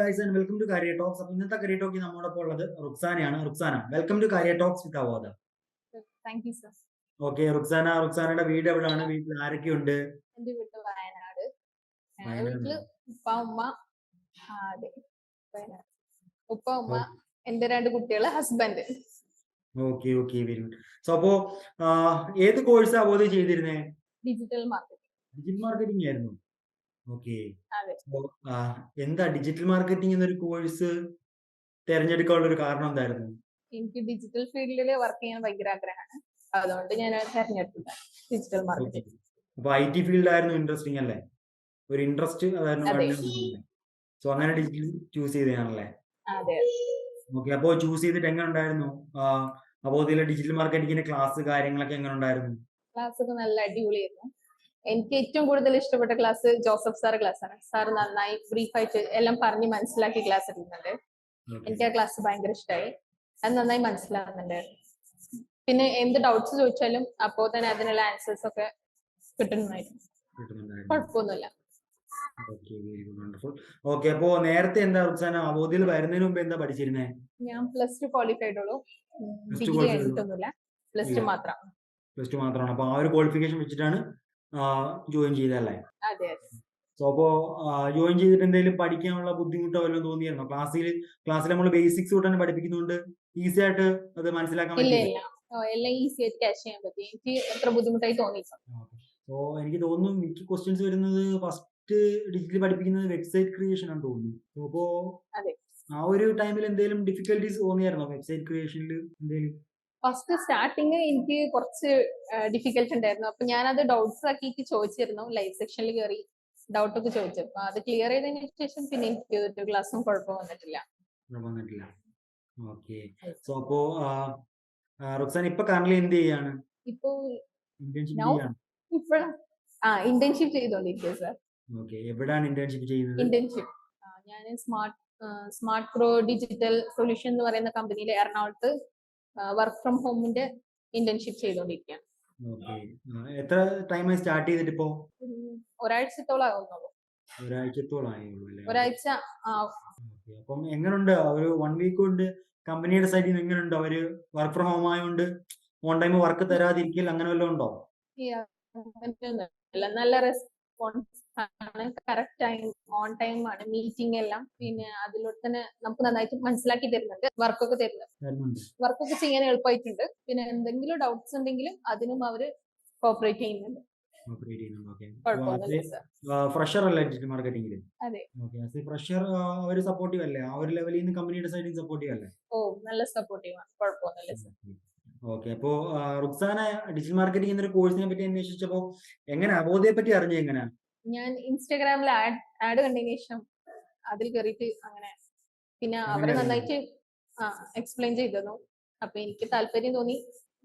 guys and welcome to Careertalks. അപ്പോൾ ഇന്നത്തെ Careertalk നമ്മോടൊപ്പം ഉള്ളത് റുക്സാനയാണ്. Ruksana, welcome to Careertalks with Avodha. Thank you sir. Okay, റുക്സാനയുടെ വീട് എവിടെയാണ്? വീട്ടിൽ ആരൊക്കെയുണ്ട്? എന്റെ വീട് വയനാട്. വയനാട്. വീട്ടില് ഉപ്പ ഉമ്മ, അതെ വയനാട്. ഉപ്പ ഉമ്മ, എന്റെ 2 കുട്ടികള്, husband. Okay okay, very good. So അപ്പോ ഏത് കോഴ്സ് അവോധ ചെയ്തിരുന്നേ? Digital marketing. ഡിജിറ്റൽ മാർക്കറ്റിംഗ് ആയിരുന്നു. ഓക്കെ. അതെ. എന്താ ഡിജിറ്റൽ മാർക്കറ്റിംഗ് എന്നൊരു കോഴ്സ് തിരഞ്ഞെടുക്കാനുള്ള ഒരു കാരണം എന്തായിരുന്നു? എനിക്ക് ഡിജിറ്റൽ ഫീൽഡിൽ വർക്ക് ചെയ്യാൻ ഭയങ്കര ആഗ്രഹമാണ്, അതുകൊണ്ട് ഞാൻ തിരഞ്ഞെടുത്തത് ഡിജിറ്റൽ മാർക്കറ്റിംഗ്. അപ്പൊ IT ഫീൽഡ് ആയിരുന്നു ഇൻട്രസ്റ്റിംഗ് അല്ലേ? ഒരു ഇൻട്രസ്റ്റ് അതായിരുന്നു. സോ അങ്ങനെ ഡിജിറ്റൽ ചൂസ് ചെയ്തതാണല്ലേ? അതെ. ഓക്കെ, അപ്പോ ചൂസ് ചെയ്തിട്ട് എങ്ങനെ ഉണ്ടായിരുന്നു? അബോധയിലെ ഡിജിറ്റൽ മാർക്കറ്റിംഗിന്റെ ക്ലാസ് കാര്യങ്ങളൊക്കെ എങ്ങനെ ഉണ്ടായിരുന്നു? ക്ലാസ് ഒക്കെ നല്ല അടിപൊളിയായിരുന്നു. എനിക്ക് ഏറ്റവും കൂടുതൽ ഇഷ്ടപ്പെട്ട ക്ലാസ് ജോസഫ് സാർ ക്ലാസ് ആണ്. സാർ നന്നായി ബ്രീഫായിട്ട് എല്ലാം പറഞ്ഞ് മനസ്സിലാക്കി ക്ലാസ് എടുക്കുന്നുണ്ട്. എനിക്ക് ആ ക്ലാസ് ഭയങ്കര ഇഷ്ടമായി. അത് നന്നായി മനസ്സിലാകുന്നുണ്ടായിരുന്നു. പിന്നെ എന്ത് ഡൗട്ട്സ് ചോദിച്ചാലും അപ്പോ തന്നെ അതിനുള്ള ആൻസേഴ്സ് ഒക്കെ കിട്ടുന്നുണ്ടായിരുന്നു. കുഴപ്പമൊന്നുമില്ല. ഓക്കെ, അപ്പോ നേരത്തെ എന്താ റുക്സാന അവോധയിൽ വരുന്നതിന് മുമ്പ് എന്താ പഠിച്ചിരുന്നേ? ഞാൻ +2 ക്വാളിഫൈഡ് ഉള്ളൂ, ഡിഗ്രി കഴിഞ്ഞിട്ടൊന്നുമില്ല, +2 മാത്രമാണ്. +2 മാത്രമാണ്. അപ്പൊ ആ ഒരു ക്വാളിഫിക്കേഷൻ വെച്ചിട്ടാണ് ജോയിൻ ചെയ്തല്ലേ? അതെ. സോ അപ്പോ ജോയിൻ ചെയ്തിട്ട് എന്തെങ്കിലും പഠിക്കാനുള്ള ബുദ്ധിമുട്ടോ വല്ലതും തോന്നിയിരുന്നോ? ക്ലാസ്സിൽ നമ്മൾ ബേസിക്സ് തൊട്ടാണ് പഠിപ്പിക്കുന്നുണ്ട്, ഈസി ആയിട്ട് അത് മനസ്സിലാക്കാൻ പറ്റില്ല? എല്ലാം ഈസി ആയിട്ട് ക്യാച്ച് ചെയ്യാൻ പറ്റി. എനിക്ക് എത്ര ബുദ്ധിമുട്ടായി തോന്നിയിട്ടില്ല. സോ എനിക്ക് തോന്നുന്നു മിക്ക ക്വസ്റ്റ്യൻസ് വരുന്നത് ഫസ്റ്റ് ഡിജിറ്റൽ പഠിപ്പിക്കുന്നത് വെബ്സൈറ്റ് ക്രിയേഷൻ ആണെന്ന് തോന്നുന്നു. അപ്പോ ആ ഒരു ടൈമിൽ എന്തെങ്കിലും ഡിഫിക്കൽട്ടീസ് തോന്നിയായിരുന്നോ വെബ്സൈറ്റ് ക്രിയേഷനിൽ എന്തെങ്കിലും? ഫസ്റ്റ് സ്റ്റാർട്ടിങ് എനിക്ക് കുറച്ച് ഡിഫിക്കൽട്ട് ഉണ്ടായിരുന്നു. അപ്പൊ ഞാനത് ഡൗട്ട്സ് ആക്കിയിട്ട് ചോദിച്ചിരുന്നു, ലൈവ് സെക്ഷനിൽ കയറി ഡൗട്ട് ഒക്കെ ചോദിച്ചു. അപ്പൊ അത് ക്ലിയർ ചെയ്തതിനു ശേഷം പിന്നെ എനിക്ക് ഒരു ക്ലാസ്സും കുഴപ്പം വന്നിട്ടില്ല. ഓക്കെ. സോ അപ്പോ റുക്സാന ഇപ്പൊ കറന്റ് എന്ത് ചെയ്യാണ്? ഇപ്പോ ഇന്റേൺഷിപ്പ് ചെയ്യാണ്. ഇന്റേൺഷിപ്പ് ചെയ്തോണ്ടിരിക്കുക സർ. ഓക്കെ, എവിടെയാണ് ഇന്റേൺഷിപ്പ് ചെയ്യുന്നത്? ഇന്റേൺഷിപ്പ് ഞാൻ സ്മാർട്ട് പ്രോ ഡിജിറ്റൽ സൊല്യൂഷൻ എന്ന് പറയുന്ന കമ്പനിയിൽ എറണാകുളത്ത് വർക്ക് ഫ്രം ഹോമിന്റെ ഇന്റേൺഷിപ്പ് ചെയ്തോണ്ടിരിക്കുകയാണ്. എത്ര ടൈമായി സ്റ്റാർട്ട് ചെയ്തിട്ട് ഇപ്പോ? ഒരാഴ്ചത്തോളം ആവുന്നുള്ളൂ. ഒരാഴ്ച. അപ്പം എങ്ങനെയുണ്ട് ഒരു 1 വീക്ക് കൊണ്ട് കമ്പനിയുടെ സൈഡിൽ നിന്ന് എങ്ങനെയുണ്ട്? അവര് വർക്ക് ഫ്രം ഹോം ആയതുകൊണ്ട് ഓൺ ടൈം വർക്ക് തരാതിരിക്കൽ അങ്ങനെ വല്ലതും ഉണ്ടോ? നല്ല റെസ്പോൺസ് ആണ്, കറക്റ്റ് ടൈം ഓൺ ടൈം ആണ് മീറ്റിംഗ് എല്ലാം. പിന്നെ അതിലൂടെ തന്നെ നമുക്ക് നന്നായിട്ട് മനസ്സിലാക്കി തരുന്നുണ്ട്, വർക്കൊക്കെ തരുന്നുണ്ട്. വർക്കൊക്കെ ചെയ്യാൻ എളുപ്പമായിട്ടുണ്ട്. പിന്നെ എന്തെങ്കിലും ഡൗട്ട്സ് ഉണ്ടെങ്കിലും അതിനും അവര് കോപ്പറേറ്റ് ചെയ്യുന്നുണ്ട്. ഫ്രഷർ അല്ലേ ഡിജിറ്റൽ മാർക്കറ്റിംഗിൽ? അതെ. ഫ്രഷർ അവര് സപ്പോർട്ടീവ് അല്ലേ? ആ ഒരു ലെവലിൽ നിന്ന് കമ്പനിയുടെ സൈഡിൽ സപ്പോർട്ടീവ് അല്ലേ? നല്ല സപ്പോർട്ടീവ് ആണ്, കുഴപ്പമൊന്നുമില്ല. ഓക്കെ, അപ്പോ റുക്സാന ഡിജിറ്റൽ മാർക്കറ്റിംഗ് എന്നൊരു കോഴ്സിനെ പറ്റി അന്വേഷിച്ചപ്പോ എങ്ങനെ അവോധയെ പറ്റി അറിഞ്ഞ എങ്ങനെ? ഞാൻ ഇൻസ്റ്റാഗ്രാമിൽ ആഡ് കണ്ടതിന് ശേഷം അതിൽ കയറിയിട്ട് അങ്ങനെ, പിന്നെ അവര് നന്നായിട്ട് എക്സ്പ്ലെയിൻ ചെയ്തു. അപ്പൊ എനിക്ക് താല്പര്യം തോന്നി,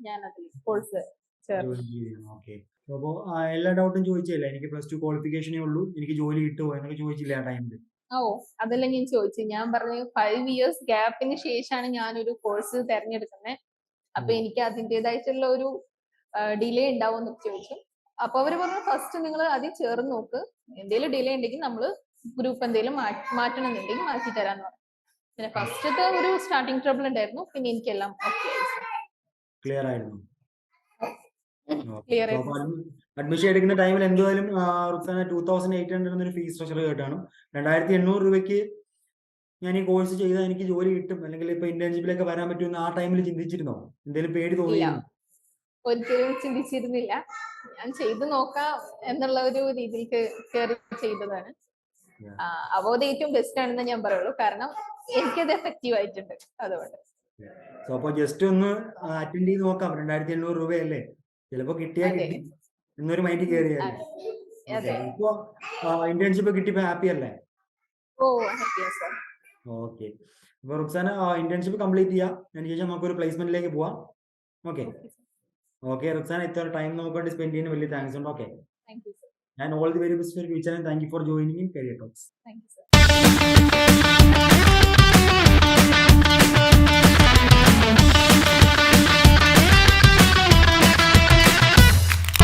ഞാൻ അതിൽ കോഴ്സ് ചേർന്നു. അപ്പോ എല്ലാ ഡൗട്ടും ചോദിച്ചില്ല? എനിക്ക് +2 ക്വാളിഫിക്കേഷനേ ഉള്ളൂ, എനിക്ക് ജോലി കിട്ടുമോ എന്നൊക്കെ ചോദിച്ചില്ല ആ ടൈമിൽ? അതെല്ലാം ഞാൻ ചോദിച്ചു. ഞാൻ പറഞ്ഞു 5 years ഗ്യാപ്പിന് ശേഷമാണ് ഞാനൊരു കോഴ്സ് തെരഞ്ഞെടുക്കുന്നത്. അപ്പൊ എനിക്ക് അതിൻ്റെതായിട്ടുള്ള ഒരു ഡിലേ ഉണ്ടാവും എന്നൊക്കെ ചോദിച്ചു. അപ്പൊ അവര് പറഞ്ഞു ഫസ്റ്റ് നിങ്ങൾ ആദ്യം ചേർന്ന് നോക്ക്, എന്തെങ്കിലും ഡിലേ ഉണ്ടെങ്കിൽ നമ്മള് ഗ്രൂപ്പ് എന്തെങ്കിലും മാറ്റണം എന്നുണ്ടെങ്കിൽ മാറ്റി തരാന്ന് പറഞ്ഞു. പിന്നെ ഫസ്റ്റത്തെ ഒരു സ്റ്റാർട്ടിങ് ട്രബിൾ ഉണ്ടായിരുന്നു, പിന്നെ എനിക്കെല്ലാം ക്ലിയർ ആയിരുന്നു. അഡ്മിഷൻ എടുക്കുന്ന ടൈമിൽ എന്തായാലും റുക്സാന 2800 എന്നൊരു ഫീസ് സ്ട്രക്ചർ കേട്ടാണ്. 2800 രൂപയ്ക്ക് ഞാൻ ഈ കോഴ്സ് ചെയ്താൽ എനിക്ക് ജോലി കിട്ടും, അല്ലെങ്കിൽ ഇപ്പൊ ഇന്റേൺഷിപ്പിലൊക്കെ വരാൻ പറ്റുമെന്ന് ആ ടൈമിൽ ചിന്തിച്ചിരുന്നോ? എന്തെങ്കിലും പേടി തോന്നിയിരുന്നോ? ഒരിക്കലും ചിന്തിച്ചിരുന്നില്ല. ഞാൻ ചെയ്തു നോക്കാം എന്നുള്ള ഒരു രീതിക്ക് കയറി ചെയ്തതാണ്. അവോധ ഏറ്റവും ബെസ്റ്റ് ആണെന്ന് ഞാൻ പറയുള്ളൂ, കാരണം എനിക്കത് എഫക്റ്റീവ് ആയിട്ടുണ്ട്. അതുകൊണ്ട് അപ്പൊ ജസ്റ്റ് ഒന്ന് അറ്റൻഡ് ചെയ്ത് നോക്കാം. 2800 രൂപയല്ലേ, ചിലപ്പോ കിട്ടിയാ കിട്ടി എന്നൊരു മൈൻഡ് കയറിയല്ലേ? ഇപ്പൊ ഇന്റേൺഷിപ്പ് കിട്ടിയപ്പോ ഹാപ്പി അല്ലേ? ഓക്കെ, അപ്പൊ റുക്സാന ഇന്റേൺഷിപ്പ് കംപ്ലീറ്റ് ചെയ്യാം, അതിനുശേഷം നമുക്കൊരു പ്ലേസ്മെന്റിലേക്ക് പോവാം. ഓക്കെ റുക്സാന, ഇത്ര ടൈം നമുക്ക് വേണ്ടി സ്പെൻഡ് ചെയ്യുന്ന വലിയ താങ്ക്സ് ഉണ്ട്. Okay, and all the very best for future and thank you for joining in Careertalks. Thank you, sir.